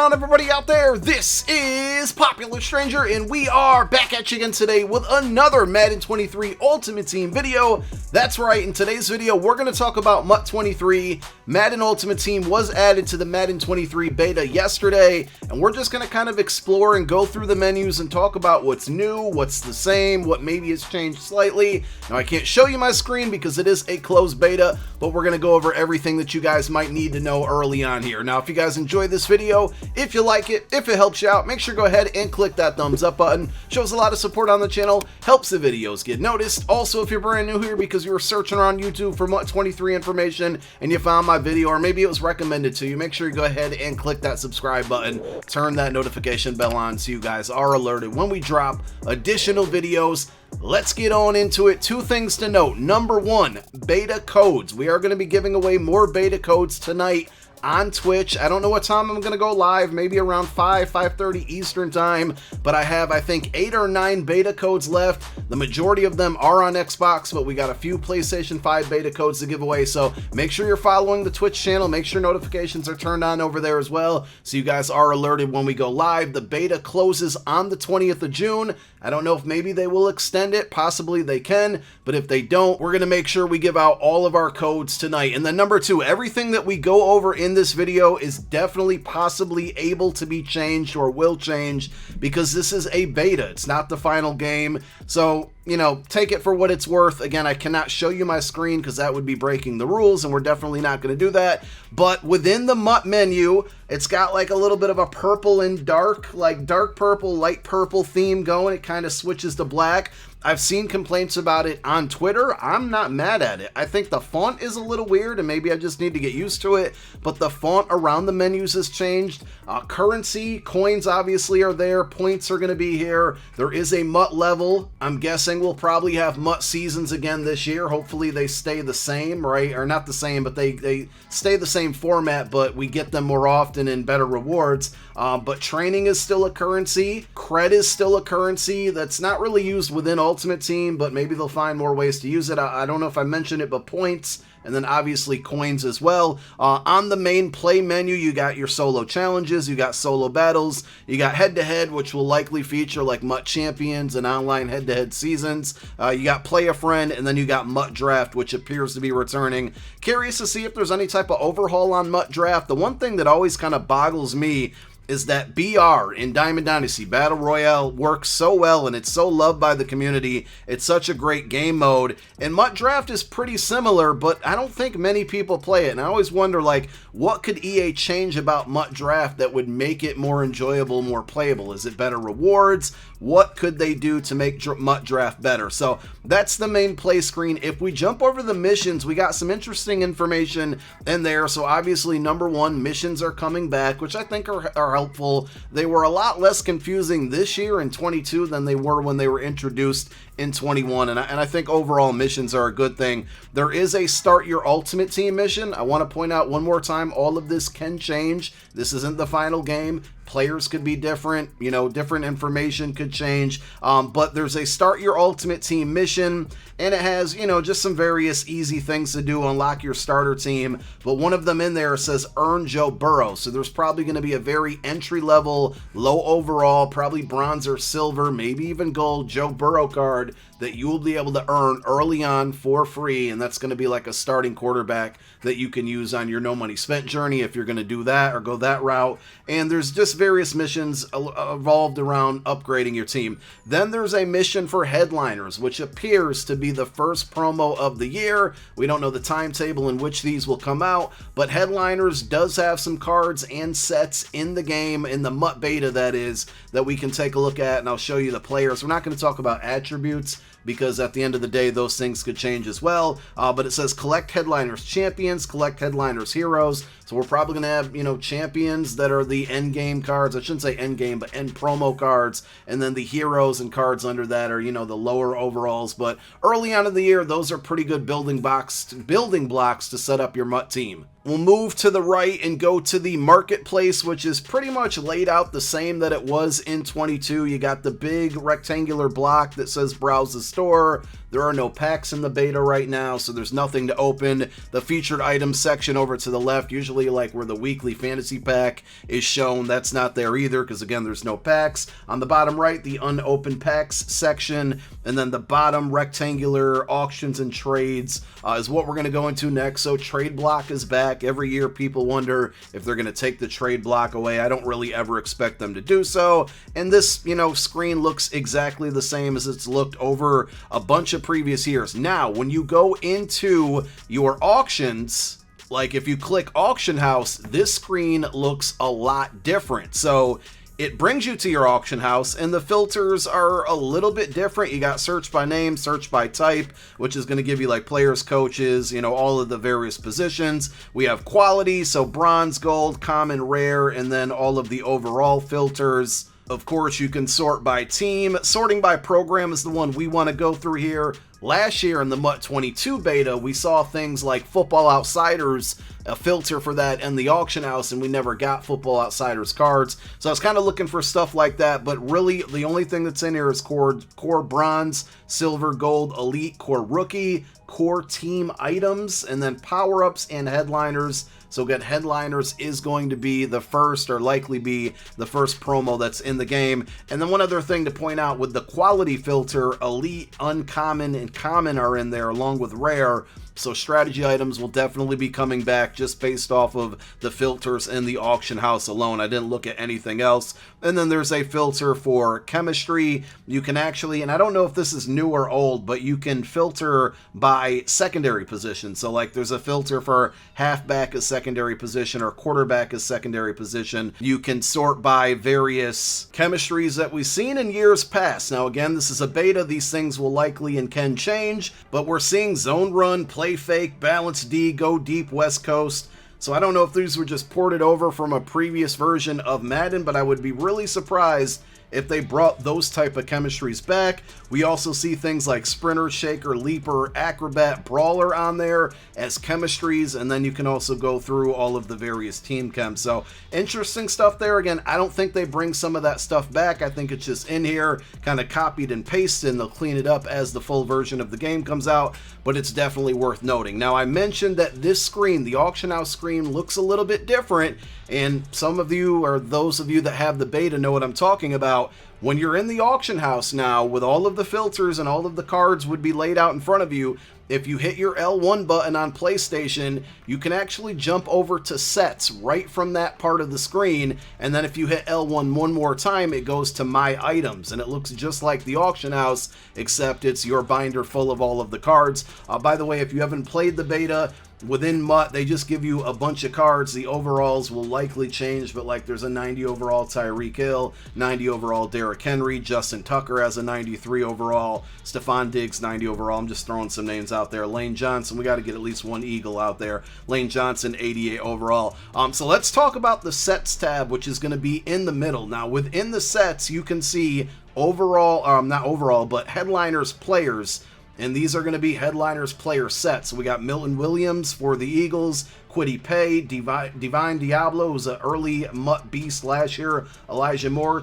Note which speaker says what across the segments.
Speaker 1: on, everybody out there? This is Popular Stranger, and we are back at you again today with another Madden 23 Ultimate Team video. That's right, in today's video, we're going to talk about MUT 23. Madden Ultimate Team was added to the Madden 23 beta yesterday, and we're just going to kind of explore and go through the menus and talk about what's new, what's the same, what maybe has changed slightly. Now, I can't show you my screen because it is a closed beta, but we're going to go over everything that you guys might need to know early on here. Now, if you guys enjoy this video, if you like it, if it helps you out, make sure to go ahead and click that thumbs up button. Shows a lot of support on the channel, helps the videos get noticed. Also, if you're brand new here because you were searching around YouTube for MUT 23 information and you found my video, or maybe it was recommended to you, make sure you go ahead and click that subscribe button. Turn that notification bell on so you guys are alerted when we drop additional videos. Let's get on into it. Two things to note. Number one, beta codes. We are going to be giving away more beta codes tonight on Twitch. I don't know what time I'm going to go live, maybe around 5:30 Eastern time, but I have, I think, 8 or 9 beta codes left. The majority of them are on Xbox, but we got a few PlayStation 5 beta codes to give away, so make sure you're following the Twitch channel. Make sure notifications are turned on over there as well, so you guys are alerted when we go live. The beta closes on the 20th of June. I don't know if maybe they will extend it, possibly they can, but if they don't, we're going to make sure we give out all of our codes tonight. And then number two, everything that we go over in this video is definitely possibly able to be changed or will change because this is a beta. It's not the final game. So, you know, take it for what it's worth. Again, I cannot show you my screen because that would be breaking the rules, and we're definitely not going to do that. But within the MUT menu, it's got like a little bit of a purple and dark, like dark purple, light purple theme going. It kind of switches to black. I've seen complaints about it on Twitter. I'm not mad at it. I think the font is a little weird, and maybe I just need to get used to it, but the font around the menus has changed. Currency, coins obviously are there. Points are going to be here. There is a MUT level. I'm guessing we'll probably have MUT seasons again this year. Hopefully they stay the same, right? Or not the same, but they stay the same format, but we get them more often and better rewards. But training is still a currency. Cred is still a currency that's not really used within Ultimate Team, but maybe they'll find more ways to use it. I don't know if I mentioned it, but points, and then obviously coins as well. On the main play menu, you got your solo challenges, you got solo battles, you got head-to-head, which will likely feature like MUT Champions and online head-to-head seasons. You got Play a Friend, and then you got MUT Draft, which appears to be returning. Curious to see if there's any type of overhaul on MUT Draft. The one thing that always kind of boggles me is that BR in Diamond Dynasty Battle Royale works so well, and it's so loved by the community. It's such a great game mode, and MUT Draft is pretty similar, but I don't think many people play it, and I always wonder, like, what could EA change about MUT Draft that would make it more enjoyable, more playable? Is it better rewards? What could they do to make MUT Draft better? So that's the main play screen. If we jump over the missions, we got some interesting information in there. So obviously, number one, missions are coming back, which I think are helpful. They were a lot less confusing this year in 22 than they were when they were introduced in 21, and I think overall missions are a good thing. There is a Start Your Ultimate Team mission. I want to point out one more time, all of this can change. This isn't the final game. Players could be different, you know, different information could change, but there's a Start Your Ultimate Team mission, and it has, you know, just some various easy things to do, unlock your starter team, but one of them in there says Earn Joe Burrow, so there's probably going to be a very entry-level, low overall, probably bronze or silver, maybe even gold Joe Burrow card that you will be able to earn early on for free, and that's going to be like a starting quarterback that you can use on your no money spent journey if you're going to do that or go that route. And there's just various missions evolved around upgrading your team. Then there's a mission for Headliners, which appears to be the first promo of the year. We don't know the timetable in which these will come out, but Headliners does have some cards and sets in the game, in the MUT beta that is, that we can take a look at, and I'll show you the players. We're not going to talk about attributes because at the end of the day, those things could change as well. But it says collect Headliners champions, collect Headliners heroes. So we're probably going to have, you know, champions that are the end game cards. I shouldn't say end game, but end promo cards. And then the heroes and cards under that are, you know, the lower overalls. But early on in the year, those are pretty good building blocks to set up your MUT team. We'll move to the right and go to the marketplace, which is pretty much laid out the same that it was in 22. You got the big rectangular block that says browse the store. There are no packs in the beta right now, so there's nothing to open. The featured items section over to the left, usually like where the weekly fantasy pack is shown, that's not there either, because again, there's no packs. On the bottom right, the unopened packs section, and then the bottom rectangular auctions and trades is what we're going to go into next. So trade block is back. Every year people wonder if they're going to take the trade block away. I don't really ever expect them to do so, and this, screen looks exactly the same as it's looked over a bunch of previous years. Now, when you go into your auctions, like if you click auction house, this screen looks a lot different. So it brings you to your auction house, and the filters are a little bit different. You got search by name, search by type, which is going to give you like players, coaches, all of the various positions. We have quality, so bronze, gold, common, rare, and then all of the overall filters. Of course, you can sort by team. Sorting by program is the one we want to go through here. Last year in the MUT 22 beta, we saw things like Football Outsiders, a filter for that, and the auction house, and we never got Football Outsiders cards. So I was kind of looking for stuff like that, but really the only thing that's in here is core bronze, silver, gold, elite, core rookie, core team items, and then power-ups and headliners. So again, headliners is going to be the first, or likely be the first promo that's in the game. And then one other thing to point out, with the quality filter, elite, uncommon, and common are in there along with rare. So strategy items will definitely be coming back just based off of the filters in the auction house alone. I didn't look at anything else. And then there's a filter for chemistry. You can actually, and I don't know if this is new or old, but you can filter by secondary position. So like there's a filter for halfback as secondary position or quarterback as secondary position. You can sort by various chemistries that we've seen in years past. Now again, this is a beta. These things will likely and can change, but we're seeing zone run, play fake, balance D, go deep, West Coast. So I don't know if these were just ported over from a previous version of Madden, but I would be really surprised if they brought those type of chemistries back. We also see things like Sprinter, Shaker, Leaper, Acrobat, Brawler on there as chemistries, and then you can also go through all of the various team chems. So interesting stuff there. Again, I don't think they bring some of that stuff back. I think it's just in here, kind of copied and pasted, and they'll clean it up as the full version of the game comes out, but it's definitely worth noting. Now, I mentioned that this screen, the auction house screen, looks a little bit different, and some of you, or those of you that have the beta, know what I'm talking about. When you're in the auction house now, with all of the filters and all of the cards would be laid out in front of you, if you hit your L1 button on PlayStation, you can actually jump over to sets right from that part of the screen, and then if you hit L1 one more time, it goes to my items, and it looks just like the auction house, except it's your binder full of all of the cards. By the way, if you haven't played the beta, within MUT, they just give you a bunch of cards. The overalls will likely change, but like there's a 90 overall Tyreek Hill, 90 overall Derrick Henry, Justin Tucker has a 93 overall, Stephon Diggs 90 overall. I'm just throwing some names out there. Lane Johnson, we got to get at least one Eagle out there. Lane Johnson 88 overall. So let's talk about the sets tab, which is going to be in the middle. Now within the sets, you can see overall, not overall, but headliners players. And these are going to be headliners player sets. So we got Milton Williams for the Eagles, Kwity Paye, Divine Diablo, who's an early MUT beast last year, Elijah Moore,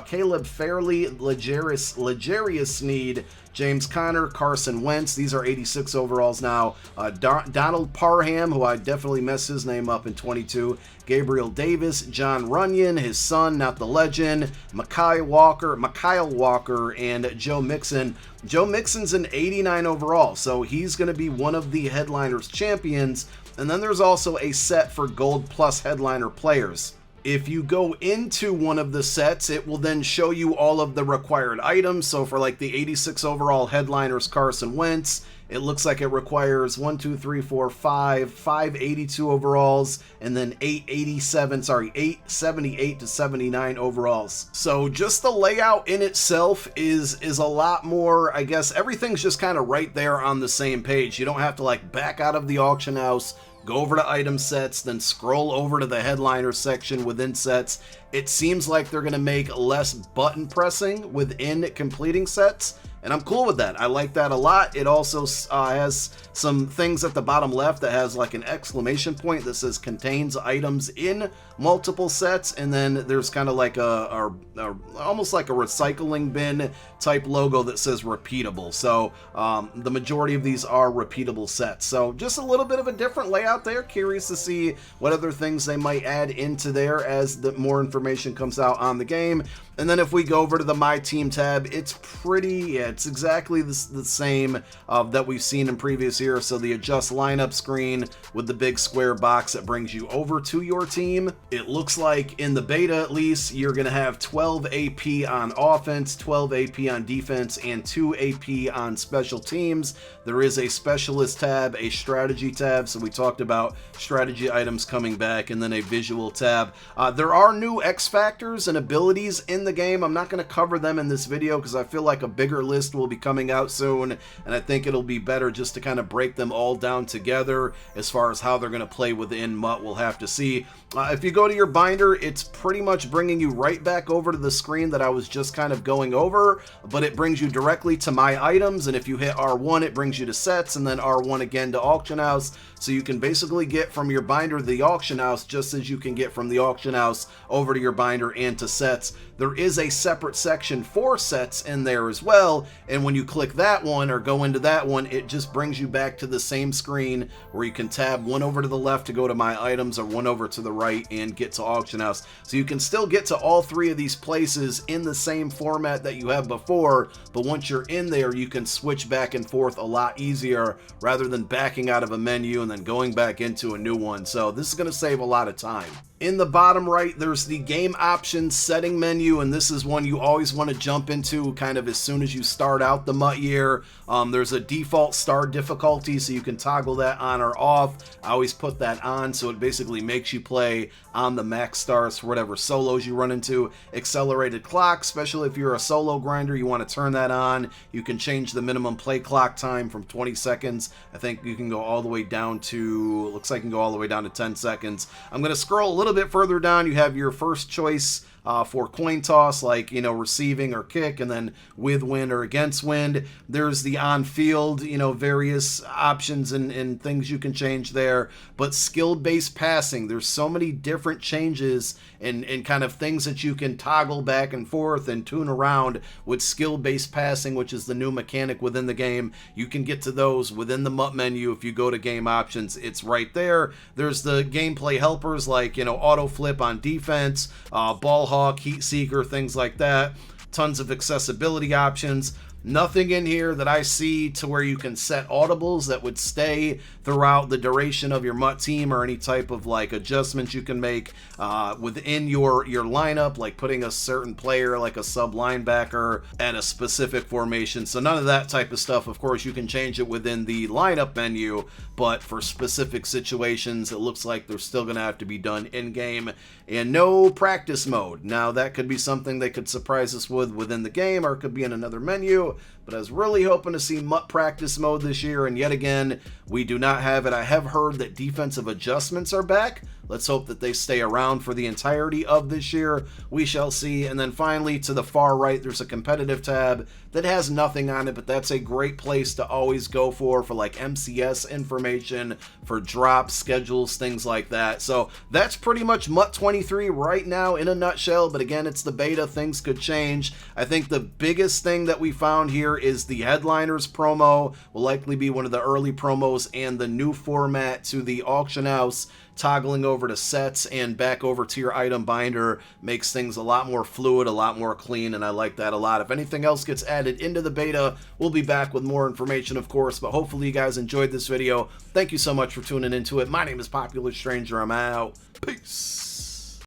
Speaker 1: Caleb Fairley, Legarius Sneed, James Conner, Carson Wentz. These are 86 overalls now. Donald Parham, who I definitely messed his name up in 22. Gabriel Davis, John Runyon, his son, not the legend. Mykyle Walker, and Joe Mixon. Joe Mixon's an 89 overall, so he's going to be one of the headliners champions. And then there's also a set for Gold Plus headliner players. If you go into one of the sets, it will then show you all of the required items. So for like the 86 overall headliners Carson Wentz, it looks like it requires 582 overalls, and then 878 to 79 overalls. So just the layout in itself is a lot more, I guess everything's just kind of right there on the same page. You don't have to like back out of the auction house, go over to item sets, then scroll over to the headliner section within sets. it seems like they're going to make less button pressing within completing sets. And I'm cool with that. I like that a lot. It also has some things at the bottom left that has like an exclamation point that says contains items in multiple sets. And then there's kind of like a almost like a recycling bin type logo that says repeatable. So the majority of these are repeatable sets. So just a little bit of a different layout there. Curious to see what other things they might add into there as the more information comes out on the game. And then if we go over to the My Team tab, it's it's exactly the same that we've seen in previous years. So the adjust lineup screen with the big square box that brings you over to your team. It looks like in the beta, at least, you're going to have 12 AP on offense, 12 AP on defense, and 2 AP on special teams. There is a specialist tab, a strategy tab. So we talked about strategy items coming back, and then a visual tab. There are new X factors and abilities in the game. I'm not going to cover them in this video because I feel like a bigger list will be coming out soon, and I think it'll be better just to kind of break them all down together. As far as how they're going to play within MUT, we'll have to see. If you go to your binder, it's pretty much bringing you right back over to the screen that I was just kind of going over, but it brings you directly to My Items, and if you hit R1, it brings you to Sets, and then R1 again to Auction House. So you can basically get from your binder to the auction house just as you can get from the auction house over to your binder and to sets. There is a separate section for sets in there as well, and when you click that one or go into that one, it just brings you back to the same screen where you can tab one over to the left to go to My Items or one over to the right and get to auction house. So you can still get to all three of these places in the same format that you have before, but once you're in there, you can switch back and forth a lot easier rather than backing out of a menu and then going back into a new one. So this is going to save a lot of time. In the bottom right, there's the game options setting menu, and this is one you always want to jump into kind of as soon as you start out the MUT year. There's a default star difficulty, so you can toggle that on or off. I always put that on, so it basically makes you play on the max stars for whatever solos you run into. Accelerated clock, especially if you're a solo grinder, you want to turn that on. You can change the minimum play clock time from 20 seconds. I think you can go all the way down to, looks like you can go all the way down to 10 seconds. I'm going to scroll a little bit further down. You have your first choice for coin toss, like, you know, receiving or kick, and then with wind or against wind. There's the on-field, you know, various options and things you can change there. But skill-based passing, there's so many different changes and kind of things that you can toggle back and forth and tune around with skill-based passing, which is the new mechanic within the game. You can get to those within the MUT menu. If you go to game options, it's right there. There's the gameplay helpers like, you know, auto flip on defense, ball hawk, heat seeker, things like that. Tons of accessibility options. Nothing in here that I see to where you can set audibles that would stay throughout the duration of your MUT team, or any type of like adjustments you can make within your lineup, like putting a certain player like a sub linebacker at a specific formation. So none of that type of stuff. Of course, you can change it within the lineup menu, but for specific situations, it looks like they're still going to have to be done in-game. And no practice mode. Now, that could be something they could surprise us with within the game, or it could be in another menu, but I was really hoping to see MUT practice mode this year, and yet again, we do not have it. I have heard that defensive adjustments are back. Let's hope that they stay around for the entirety of this year. We shall see. And then finally, to the far right, there's a competitive tab that has nothing on it, but that's a great place to always go for like MCS information, for drops, schedules, things like that. So that's pretty much MUT 23 right now in a nutshell. But again, it's the beta. Things could change. I think the biggest thing that we found here is the Headliners promo will likely be one of the early promos, and the new format to the auction house, toggling over to sets and back over to your item binder, makes things a lot more fluid, a lot more clean, and I like that a lot. If anything else gets added into the beta, we'll be back with more information, of course, but hopefully you guys enjoyed this video. Thank you so much for tuning into it. My name is Popular Stranger. I'm out. Peace.